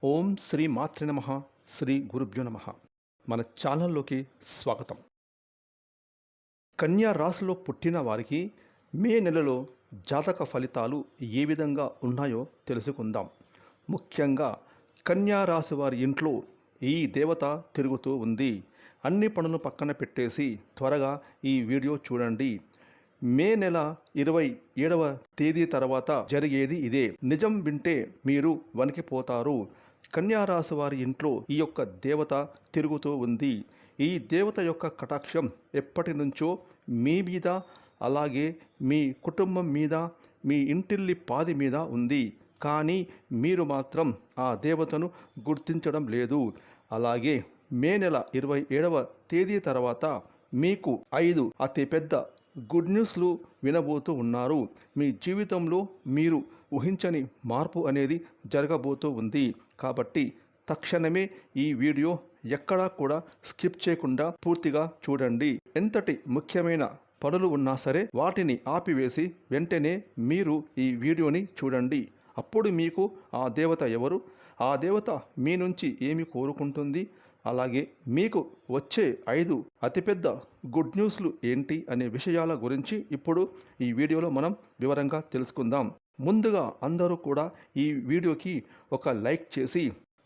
ఓం శ్రీ మాత్రే నమః. శ్రీ గురుభ్యో నమః. మన ఛానల్లోకి స్వాగతం. కన్యా రాశిలో పుట్టిన వారికి మే నెలలో జాతక ఫలితాలు ఏ విధంగా ఉన్నాయో తెలుసుకుందాం. ముఖ్యంగా కన్యా రాశి వారి ఇంట్లో ఈ దేవత తిరుగుతూ ఉంది. అన్ని పనులు పక్కన పెట్టేసి త్వరగా ఈ వీడియో చూడండి. మే నెల 27వ తేదీ తర్వాత జరిగేది ఇదే. నిజం వింటే మీరు వణికిపోతారు. కన్యారాశి వారి ఇంట్లో ఈ యొక్క దేవత తిరుగుతూ ఉంది. ఈ దేవత యొక్క కటాక్షం ఎప్పటి నుంచో మీ మీద, అలాగే మీ కుటుంబం మీద, మీ ఇంటిల్లి పాది మీద ఉంది. కానీ మీరు మాత్రం ఆ దేవతను గుర్తించడం లేదు. అలాగే మే నెల 27వ తేదీ తర్వాత మీకు 5 అతిపెద్ద గుడ్ న్యూస్లు వినబోతూ ఉన్నారు. మీ జీవితంలో మీరు ఊహించని మార్పు అనేది జరగబోతూ ఉంది. కాబట్టి తక్షణమే ఈ వీడియో ఎక్కడా కూడా స్కిప్ చేయకుండా పూర్తిగా చూడండి. ఎంతటి ముఖ్యమైన పనులు ఉన్నా సరే వాటిని ఆపివేసి వెంటనే మీరు ఈ వీడియోని చూడండి. అప్పుడు మీకు ఆ దేవత ఎవరు, ఆ దేవత మీ నుంచి ఏమి కోరుకుంటుంది, అలాగే మీకు వచ్చే 5 అతిపెద్ద గుడ్ న్యూస్లు ఏంటి అనే విషయాల గురించి ఇప్పుడు ఈ వీడియోలో మనం వివరంగా తెలుసుకుందాం. ముందుగా అందరూ కూడా ఈ వీడియోకి ఒక లైక్ చేసి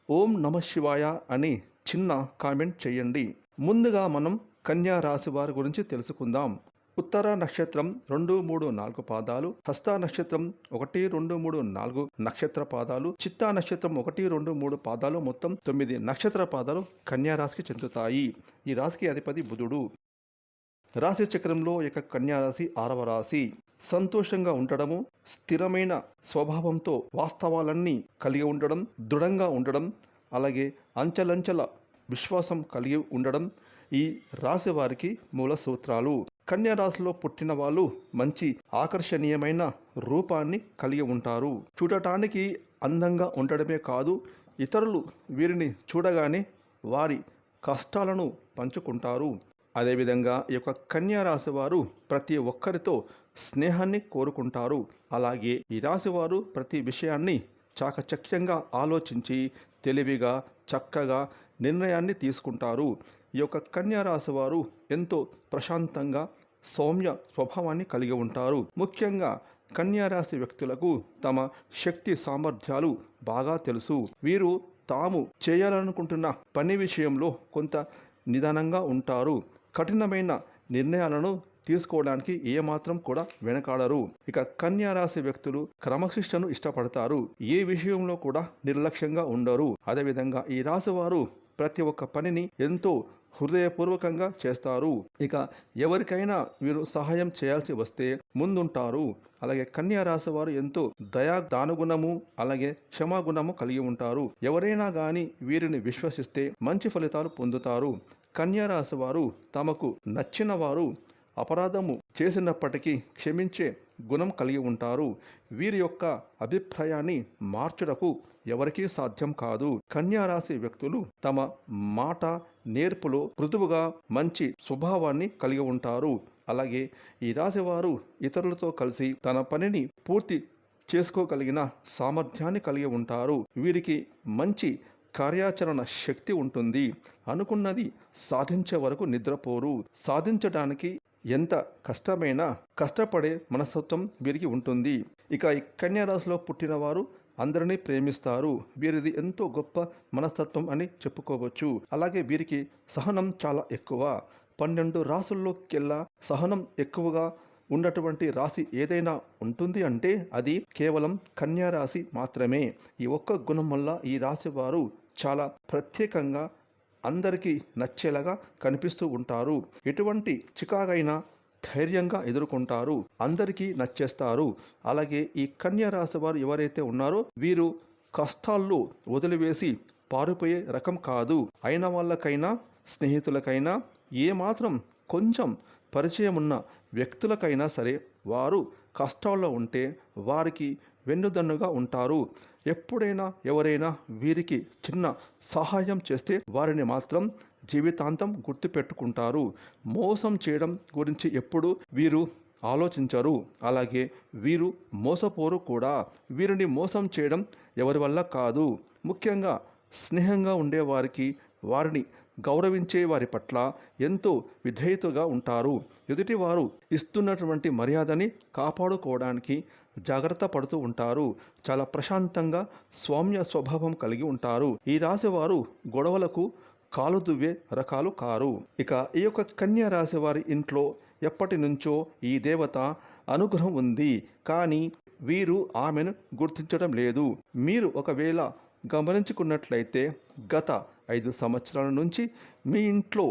ఓం నమ శివాయ అని చిన్న కామెంట్ చేయండి. ముందుగా మనం కన్యా రాశి వారి గురించి తెలుసుకుందాం. ఉత్తర నక్షత్రం 2, 3, 4 పాదాలు, హస్త నక్షత్రం 1, 2, 3, 4 నక్షత్ర పాదాలు, చిత్తా నక్షత్రం 1, 2, 3 పాదాలు, మొత్తం 9 నక్షత్ర పాదాలు కన్యా రాశికి చెందుతాయి. ఈ రాశికి అధిపతి బుధుడు. రాశి చక్రంలో కన్యా రాశి 6వ రాశి. సంతోషంగా ఉండడము, స్థిరమైన స్వభావంతో వాస్తవాలన్నీ కలిగి ఉండడం, దృఢంగా ఉండడం, అలాగే అంచెలంచెల విశ్వాసం కలిగి ఉండడం ఈ రాశి వారికి మూల సూత్రాలు. కన్యా రాశిలో పుట్టిన వాళ్ళు మంచి ఆకర్షణీయమైన రూపాన్ని కలిగి ఉంటారు. చూడటానికి అందంగా ఉండడమే కాదు, ఇతరులు వీరిని చూడగానే వారి కష్టాలను పంచుకుంటారు. అదేవిధంగా ఈ యొక్క కన్యా రాశి వారు ప్రతి ఒక్కరితో స్నేహాన్ని కోరుకుంటారు. అలాగే ఈ రాశి వారు ప్రతి విషయాన్ని చాకచక్యంగా ఆలోచించి తెలివిగా చక్కగా నిర్ణయాన్ని తీసుకుంటారు. ఈ యొక్క కన్యా రాశి వారు ఎంతో ప్రశాంతంగా సౌమ్య స్వభావాన్ని కలిగి ఉంటారు. ముఖ్యంగా కన్యా రాశి వ్యక్తులకు తమ శక్తి సామర్థ్యాలు బాగా తెలుసు. వీరు తాము చేయాలనుకుంటున్న పని విషయంలో కొంత నిదానంగా ఉంటారు. కఠినమైన నిర్ణయాలను తీసుకోవడానికి ఏమాత్రం కూడా వెనకాడరు. ఇక కన్యా రాశి వ్యక్తులు క్రమశిక్షణను ఇష్టపడతారు. ఏ విషయంలో కూడా నిర్లక్ష్యంగా ఉండరు. అదేవిధంగా ఈ రాశి వారు ప్రతి ఒక్క పనిని ఎంతో హృదయపూర్వకంగా చేస్తారు. ఇక ఎవరికైనా వీరు సహాయం చేయాల్సి వస్తే ముందుంటారు. అలాగే కన్యా రాశి వారు ఎంతో దానగుణము అలాగే క్షమాగుణము కలిగి ఉంటారు. ఎవరైనా కానీ వీరిని విశ్వసిస్తే మంచి ఫలితాలు పొందుతారు. కన్యా రాశి వారు తమకు నచ్చిన వారు అపరాధము చేసినప్పటికీ క్షమించే గుణం కలిగి ఉంటారు. వీరి యొక్క అభిప్రాయాన్ని మార్చుటకు ఎవరికీ సాధ్యం కాదు. కన్యా రాశి వ్యక్తులు తమ మాట నేర్పులో మృదువుగా మంచి స్వభావాన్ని కలిగి ఉంటారు. అలాగే ఈ రాశివారు ఇతరులతో కలిసి తన పనిని పూర్తి చేసుకోగలిగిన సామర్థ్యాన్ని కలిగి ఉంటారు. వీరికి మంచి కార్యాచరణ శక్తి ఉంటుంది. అనుకున్నది సాధించే వరకు నిద్రపోరు. సాధించడానికి ఎంత కష్టమైనా కష్టపడే మనస్తత్వం వీరికి ఉంటుంది. ఇక ఈ కన్యా రాశిలో పుట్టిన వారు అందరినీ ప్రేమిస్తారు. వీరిది ఎంతో గొప్ప మనస్తత్వం అని చెప్పుకోవచ్చు. అలాగే వీరికి సహనం చాలా ఎక్కువ. 12 రాశుల్లోకెల్లా సహనం ఎక్కువగా ఉన్నటువంటి రాశి ఏదైనా ఉంటుంది అంటే అది కేవలం కన్యా రాశి మాత్రమే. ఈ ఒక్క గుణం వల్ల ఈ రాశి వారు చాలా ప్రత్యేకంగా అందరికీ నచ్చేలాగా కనిపిస్తూ ఉంటారు. ఎటువంటి చికాకైనా ధైర్యంగా ఎదుర్కొంటారు. అందరికీ నచ్చేస్తారు. అలాగే ఈ కన్యా రాశి వారు ఎవరైతే ఉన్నారో వీరు కష్టాల్లో వదిలివేసి పారిపోయే రకం కాదు. అయిన వాళ్ళకైనా స్నేహితులకైనా ఏమాత్రం కొంచెం పరిచయం ఉన్న వ్యక్తులకైనా సరే వారు కష్టాల్లో ఉంటే వారికి వెన్నుదన్నుగా ఉంటారు. ఎప్పుడైనా ఎవరైనా వీరికి చిన్న సహాయం చేస్తే వారిని మాత్రం జీవితాంతం గుర్తుపెట్టుకుంటారు. మోసం చేయడం గురించి ఎప్పుడు వీరు ఆలోచించరు. అలాగే వీరు మోసపోరు కూడా. వీరిని మోసం చేయడం ఎవరి వల్ల కాదు. ముఖ్యంగా స్నేహంగా ఉండేవారికి, వారిని గౌరవించే వారి పట్ల ఎంతో విధేయతగా ఉంటారు. ఎదుటివారు ఇస్తున్నటువంటి మర్యాదని కాపాడుకోవడానికి జాగ్రత్త పడుతూ ఉంటారు. చాలా ప్రశాంతంగా స్వామ్య స్వభావం కలిగి ఉంటారు. ఈ రాశివారు గొడవలకు కాలు దువ్వే రకాలు కారు. ఇక ఈ యొక్క కన్యా రాశి వారి ఇంట్లో ఎప్పటి నుంచో ఈ దేవత అనుగ్రహం ఉంది. కానీ వీరు ఆమెను గుర్తించడం లేదు. మీరు ఒకవేళ గమనించుకున్నట్లయితే గత 5 సంవత్సరాల నుంచి మీ ఇంట్లో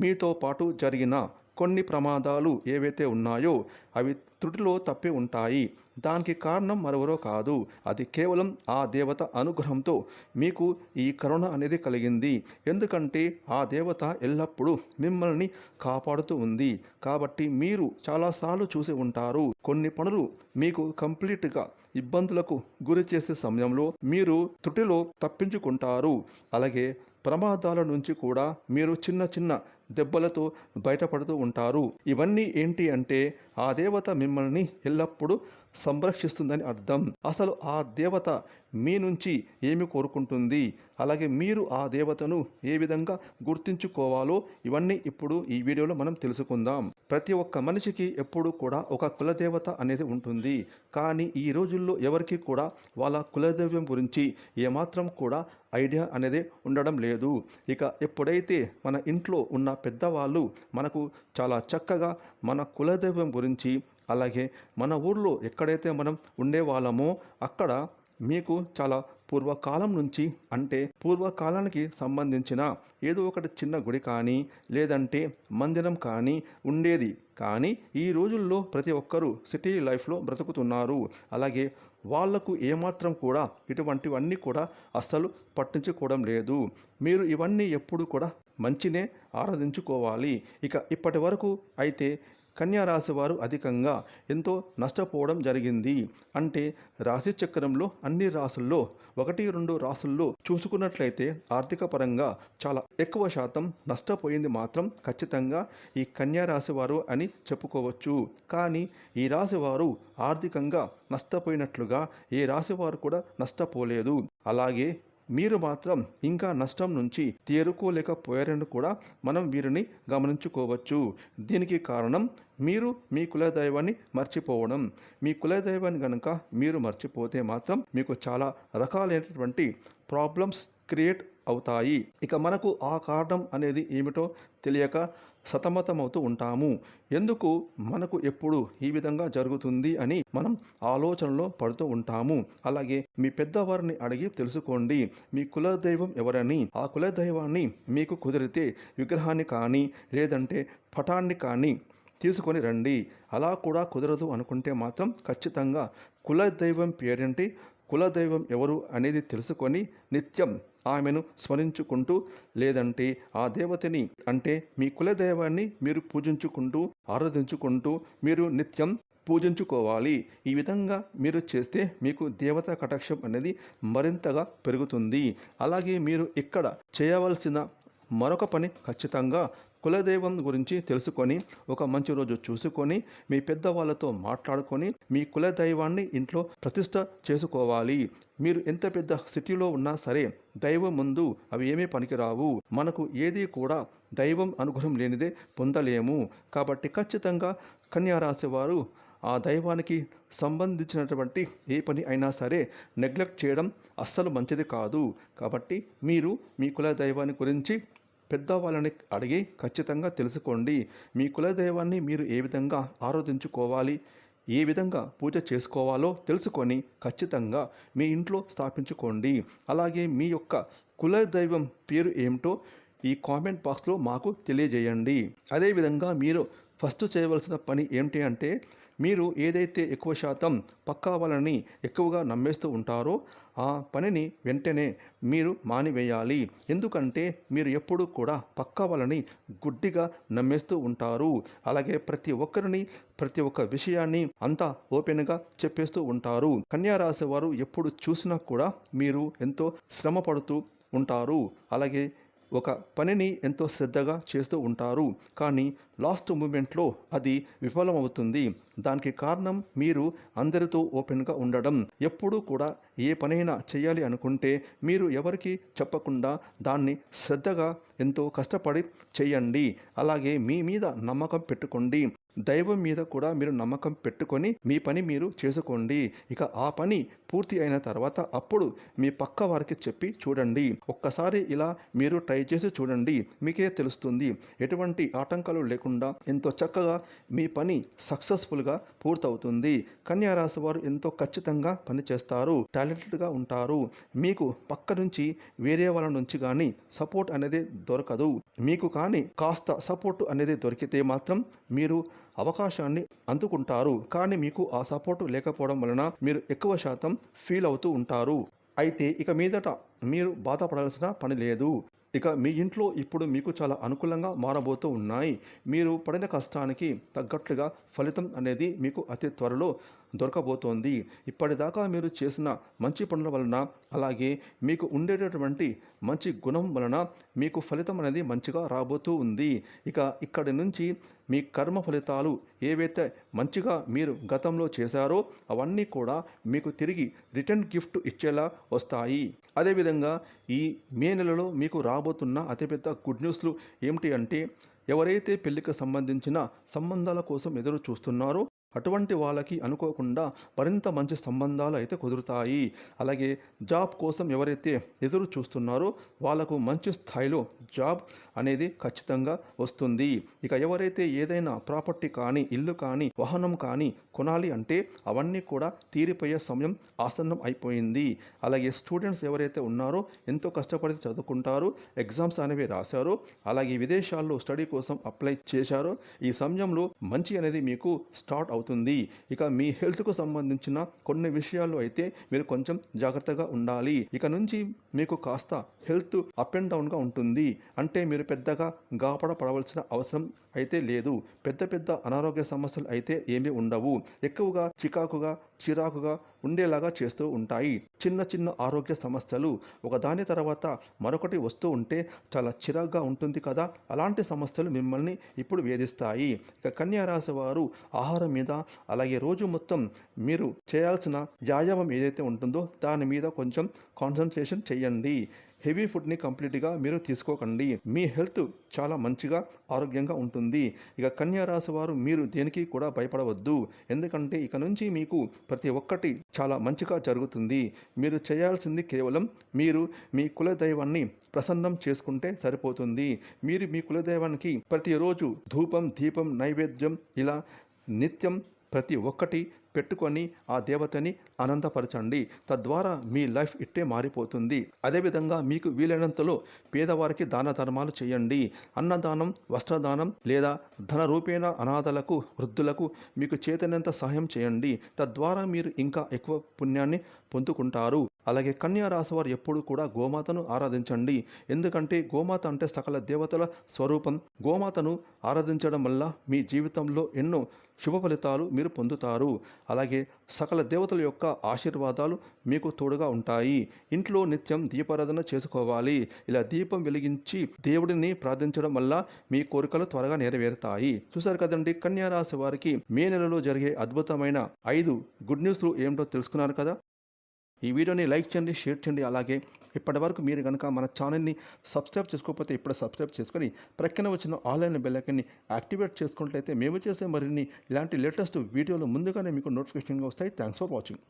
మీతో పాటు జరిగిన కొన్ని ప్రమాదాలు ఏవైతే ఉన్నాయో అవి త్రుటిలో తప్పి ఉంటాయి. దానికి కారణం మరెవరో కాదు. అది కేవలం ఆ దేవత అనుగ్రహంతో మీకు ఈ కరుణ అనేది కలిగింది. ఎందుకంటే ఆ దేవత ఎల్లప్పుడూ మిమ్మల్ని కాపాడుతూ ఉంది. కాబట్టి మీరు చాలాసార్లు చూసి ఉంటారు. కొన్ని పనులు మీకు కంప్లీట్గా ఇబ్బందులకు గురి చేసే సమయంలో మీరు త్రుటిలో తప్పించుకుంటారు. అలాగే ప్రమాదాల నుంచి కూడా మీరు చిన్న చిన్న దెబ్బలతో బయటపడుతూ ఉంటారు. ఇవన్నీ ఏంటి అంటే ఆ దేవత మిమ్మల్ని ఎల్లప్పుడూ సంరక్షిస్తుందని అర్థం. అసలు ఆ దేవత మీ నుంచి ఏమి కోరుకుంటుంది, అలాగే మీరు ఆ దేవతను ఏ విధంగా గుర్తించుకోవాలో ఇవన్నీ ఇప్పుడు ఈ వీడియోలో మనం తెలుసుకుందాం. ప్రతి ఒక్క మనిషికి ఎప్పుడు కూడా ఒక కులదేవత అనేది ఉంటుంది. కానీ ఈ రోజుల్లో ఎవరికి కూడా వాళ్ళ కులదైవం గురించి ఏమాత్రం కూడా ఐడియా అనేది ఉండడం లేదు. ఇక ఎప్పుడైతే మన ఇంట్లో ఉన్న పెద్దవాళ్ళు మనకు చాలా చక్కగా మన కులదైవం గురించి, అలాగే మన ఊర్లో ఎక్కడైతే మనం ఉండేవాళ్ళమో అక్కడ మీకు చాలా పూర్వకాలం నుంచి, అంటే పూర్వకాలానికి సంబంధించిన ఏదో ఒకటి చిన్న గుడి కానీ లేదంటే మందిరం కానీ ఉండేది. కానీ ఈ రోజుల్లో ప్రతి ఒక్కరూ సిటీ లైఫ్లో బ్రతుకుతున్నారు. అలాగే వాళ్లకు ఏమాత్రం కూడా ఇటువంటివన్నీ కూడా అస్సలు పట్టించుకోవడం లేదు. మీరు ఇవన్నీ ఎప్పుడు కూడా మంచినే ఆరాధించుకోవాలి. ఇక ఇప్పటి వరకు అయితే కన్యా రాశి వారు అధికంగా ఎంతో నష్టపోవడం జరిగింది. అంటే రాశి చక్రంలో అన్ని రాసుల్లో 1-2 రాసుల్లో చూసుకున్నట్లయితే ఆర్థిక పరంగా చాలా ఎక్కువ శాతం నష్టపోయింది మాత్రం ఖచ్చితంగా ఈ కన్యా రాశి వారు అని చెప్పుకోవచ్చు. కానీ ఈ రాశి వారు ఆర్థికంగా నష్టపోయినట్లుగా ఏ రాశి వారు కూడా నష్టపోలేదు. అలాగే మీరు మాత్రం ఇంకా నష్టం నుంచి తేరుకోలేకపోయారని కూడా మనం వీరిని గమనించుకోవచ్చు. దీనికి కారణం మీరు మీ కులదైవాన్ని మర్చిపోవడం. మీ కులదైవాన్ని కనుక మీరు మర్చిపోతే మాత్రం మీకు చాలా రకాలైనటువంటి ప్రాబ్లమ్స్ క్రియేట్ అవుతాయి. ఇక మనకు ఆ కారణం అనేది ఏమిటో తెలియక సతమతమవుతూ ఉంటాము. ఎందుకు మనకు ఎప్పుడు ఈ విధంగా జరుగుతుంది అని మనం ఆలోచనలో పడుతూ ఉంటాము. అలాగే మీ పెద్దవారిని అడిగి తెలుసుకోండి మీ కులదైవం ఎవరని. ఆ కులదైవాన్ని మీకు కుదిరితే విగ్రహాన్ని కానీ లేదంటే పటాన్ని కానీ తీసుకొని రండి. అలా కూడా కుదరదు అనుకుంటే మాత్రం ఖచ్చితంగా కులదైవం పేరేంటి, కులదైవం ఎవరు అనేది తెలుసుకొని నిత్యం ఆమెను స్మరించుకుంటూ, లేదంటే ఆ దేవతని అంటే మీ కులదైవాన్ని మీరు పూజించుకుంటూ ఆరాధించుకుంటూ మీరు నిత్యం పూజించుకోవాలి. ఈ విధంగా మీరు చేస్తే మీకు దేవతా కటాక్షం అనేది మరింతగా పెరుగుతుంది. అలాగే మీరు ఇక్కడ చేయవలసిన మరొక పని ఖచ్చితంగా కులదైవం గురించి తెలుసుకొని ఒక మంచి రోజు చూసుకొని మీ పెద్దవాళ్ళతో మాట్లాడుకొని మీ కులదైవాన్ని ఇంట్లో ప్రతిష్ట చేసుకోవాలి. మీరు ఎంత పెద్ద సిటీలో ఉన్నా సరే దైవం ముందు అవి ఏమీ పనికిరావు. మనకు ఏది కూడా దైవం అనుగ్రహం లేనిదే పొందలేము. కాబట్టి ఖచ్చితంగా కన్యా రాశి వారు ఆ దైవానికి సంబంధించినటువంటి ఏ పని అయినా సరే నెగ్లెక్ట్ చేయడం అస్సలు మంచిది కాదు. కాబట్టి మీరు మీ కుల దైవాన్ని గురించి పెద్దవాళ్ళని అడిగి ఖచ్చితంగా తెలుసుకోండి. మీ కులదైవాన్ని మీరు ఏ విధంగా ఆరాధించుకోవాలి, ఏ విధంగా పూజ చేసుకోవాలో తెలుసుకొని ఖచ్చితంగా మీ ఇంట్లో స్థాపించుకోండి. అలాగే మీ యొక్క కులదైవం పేరు ఏమిటో ఈ కామెంట్ బాక్స్లో మాకు తెలియజేయండి. అదేవిధంగా మీరు ఫస్ట్ చేయవలసిన పని ఏమిటి అంటే మీరు ఏదైతే ఎక్కువ శాతం పక్కా వాళ్ళని ఎక్కువగా నమ్మేస్తూ ఉంటారో ఆ పనిని వెంటనే మీరు మానివేయాలి. ఎందుకంటే మీరు ఎప్పుడూ కూడా పక్కా వాళ్ళని గుడ్డిగా నమ్మేస్తూ ఉంటారు. అలాగే ప్రతి ఒక్కరిని ప్రతి ఒక్క విషయాన్ని అంతా ఓపెన్గా చెప్పేస్తూ ఉంటారు. కన్యా రాశి వారు ఎప్పుడు చూసినా కూడా మీరు ఎంతో శ్రమ పడుతూ ఉంటారు. అలాగే ఒక పనిని ఎంతో శ్రద్ధగా చేస్తూ ఉంటారు, కానీ లాస్ట్ మూమెంట్లో అది విఫలమవుతుంది. దానికి కారణం మీరు అందరితో ఓపెన్గా ఉండడం. ఎప్పుడూ కూడా ఏ పనైనా చేయాలి అనుకుంటే మీరు ఎవరికి చెప్పకుండా దాన్ని శ్రద్ధగా ఎంతో కష్టపడి చేయండి. అలాగే మీ మీద నమ్మకం పెట్టుకోండి. దైవం మీద కూడా మీరు నమ్మకం పెట్టుకొని మీ పని మీరు చేసుకోండి. ఇక ఆ పని పూర్తి అయిన తర్వాత అప్పుడు మీ పక్క వారికి చెప్పి చూడండి. ఒక్కసారి ఇలా మీరు ట్రై చేసి చూడండి, మీకే తెలుస్తుంది. ఎటువంటి ఆటంకాలు లేకుండా ఎంతో చక్కగా మీ పని సక్సెస్ఫుల్గా పూర్తవుతుంది. కన్యా రాశి వారు ఎంతో ఖచ్చితంగా పనిచేస్తారు, టాలెంటెడ్గా ఉంటారు. మీకు పక్క నుంచి వేరే వాళ్ళ నుంచి కానీ సపోర్ట్ అనేది దొరకదు. మీకు కానీ కాస్త సపోర్ట్ అనేది దొరికితే మాత్రం మీరు అవకాశాన్ని అందుకుంటారు. కానీ మీకు ఆ సపోర్టు లేకపోవడం వలన మీరు ఎక్కువ శాతం ఫీల్ అవుతూ ఉంటారు. అయితే ఇక మీదట మీరు బాధపడాల్సిన పని లేదు. ఇక మీ ఇంట్లో ఇప్పుడు మీకు చాలా అనుకూలంగా మారబోతూ ఉన్నాయి. మీరు పడిన కష్టానికి తగ్గట్లుగా ఫలితం అనేది మీకు అతి త్వరలో దొరకబోతోంది. ఇప్పటిదాకా మీరు చేసిన మంచి పనుల వలన, అలాగే మీకు ఉండేటటువంటి మంచి గుణం వలన మీకు ఫలితం అనేది మంచిగా రాబోతూ ఉంది. ఇక ఇక్కడి నుంచి మీ కర్మ ఫలితాలు ఏవైతే మంచిగా మీరు గతంలో చేశారో అవన్నీ కూడా మీకు తిరిగి రిటర్న్ గిఫ్ట్ ఇచ్చేలా వస్తాయి. అదేవిధంగా ఈ మే నెలలో మీకు రాబోతున్న అతిపెద్ద గుడ్ న్యూస్లు ఏమిటి అంటే, ఎవరైతే పెళ్లికి సంబంధించిన సంబంధాల కోసం ఎదురు చూస్తున్నారో అటువంటి వాళ్ళకి అనుకోకుండా మరింత మంచి సంబంధాలు అయితే కుదురుతాయి. అలాగే జాబ్ కోసం ఎవరైతే ఎదురు చూస్తున్నారో వాళ్ళకు మంచి స్థాయిలో జాబ్ అనేది ఖచ్చితంగా వస్తుంది. ఇక ఎవరైతే ఏదైనా ప్రాపర్టీ కానీ, ఇల్లు కానీ, వాహనం కానీ కొనాలి అంటే అవన్నీ కూడా తీరిపోయే సమయం ఆసన్నం అయిపోయింది. అలాగే స్టూడెంట్స్ ఎవరైతే ఉన్నారో ఎంతో కష్టపడి చదువుకుంటారో, ఎగ్జామ్స్ అనేవి రాశారో, అలాగే విదేశాల్లో స్టడీ కోసం అప్లై చేశారో ఈ సమయంలో మంచి అనేది మీకు స్టార్ట్ అవుతుంది. ఇక మీ హెల్త్కు సంబంధించిన కొన్ని విషయాల్లో అయితే మీరు కొంచెం జాగ్రత్తగా ఉండాలి. ఇక నుంచి మీకు కాస్త హెల్త్ అప్ అండ్ డౌన్గా ఉంటుంది. అంటే మీరు పెద్దగా గాబర పడవలసిన అవసరం అయితే లేదు. పెద్ద పెద్ద అనారోగ్య సమస్యలు అయితే ఏమీ ఉండవు. ఎక్కువగా చిరాకుగా ఉండేలాగా చేస్తూ ఉంటాయి. చిన్న చిన్న ఆరోగ్య సమస్యలు ఒకదాని తర్వాత మరొకటి వస్తూ ఉంటే చాలా చిరాకుగా ఉంటుంది కదా, అలాంటి సమస్యలు మిమ్మల్ని ఇప్పుడు వేధిస్తాయి. ఇక కన్యా రాశి వారు ఆహారం మీద, అలాగే రోజు మొత్తం మీరు చేయాల్సిన వ్యాయామం ఏదైతే ఉంటుందో దాని మీద కొంచెం కాన్సన్ట్రేషన్ చేయండి. హెవీ ఫుడ్ని కంప్లీట్గా మీరు తీసుకోకండి. మీ హెల్త్ చాలా మంచిగా ఆరోగ్యంగా ఉంటుంది. ఇక కన్యా రాశి వారు మీరు దేనికి కూడా భయపడవద్దు. ఎందుకంటే ఇక నుంచి మీకు ప్రతి ఒక్కటి చాలా మంచిగా జరుగుతుంది. మీరు చేయాల్సింది కేవలం మీరు మీ కులదైవాన్ని ప్రసన్నం చేసుకుంటే సరిపోతుంది. మీరు మీ కులదైవానికి ప్రతిరోజు ధూపం, దీపం, నైవేద్యం ఇలా నిత్యం ప్రతి ఒక్కటి పెట్టుకొని ఆ దేవతని ఆనందపరచండి. తద్వారా మీ లైఫ్ ఇట్టే మారిపోతుంది. అదేవిధంగా మీకు వీలైనంతలో పేదవారికి దాన ధర్మాలు చేయండి. అన్నదానం, వస్త్రదానం లేదా ధన రూపేణ అనాథలకు, వృద్ధులకు మీకు చేతనంత సహాయం చేయండి. తద్వారా మీరు ఇంకా ఎక్కువ పుణ్యాన్ని పొందుకుంటారు. అలాగే కన్యా రాశి వారు ఎప్పుడు కూడా గోమాతను ఆరాధించండి. ఎందుకంటే గోమాత అంటే సకల దేవతల స్వరూపం. గోమాతను ఆరాధించడం వల్ల మీ జీవితంలో ఎన్నో శుభ ఫలితాలు మీరు పొందుతారు. అలాగే సకల దేవతల యొక్క ఆశీర్వాదాలు మీకు తోడుగా ఉంటాయి. ఇంట్లో నిత్యం దీపారాధన చేసుకోవాలి. ఇలా దీపం వెలిగించి దేవుడిని ప్రార్థించడం వల్ల మీ కోరికలు త్వరగా నెరవేరుతాయి. చూసారు కదండి, కన్యా రాశి వారికి మే నెలలో జరిగే అద్భుతమైన 5 గుడ్ న్యూస్లు ఏమిటో తెలుసుకున్నారు కదా. ఈ వీడియోని లైక్ చేయండి, షేర్ చేయండి. అలాగే ఇప్పటివరకు మీరు కనుక మన ఛానల్ని సబ్స్క్రైబ్ చేసుకోకపోతే ఇప్పుడు సబ్స్క్రైబ్ చేసుకొని ప్రక్కన వచ్చిన ఆన్లైన్ బెల్ ఐకాన్ని యాక్టివేట్ చేసుకున్నట్లయితే మేము చేసే మరిన్ని ఇలాంటి లేటెస్ట్ వీడియోలు ముందుగానే మీకు నోటిఫికేషన్గా వస్తాయి. Thanks for watching.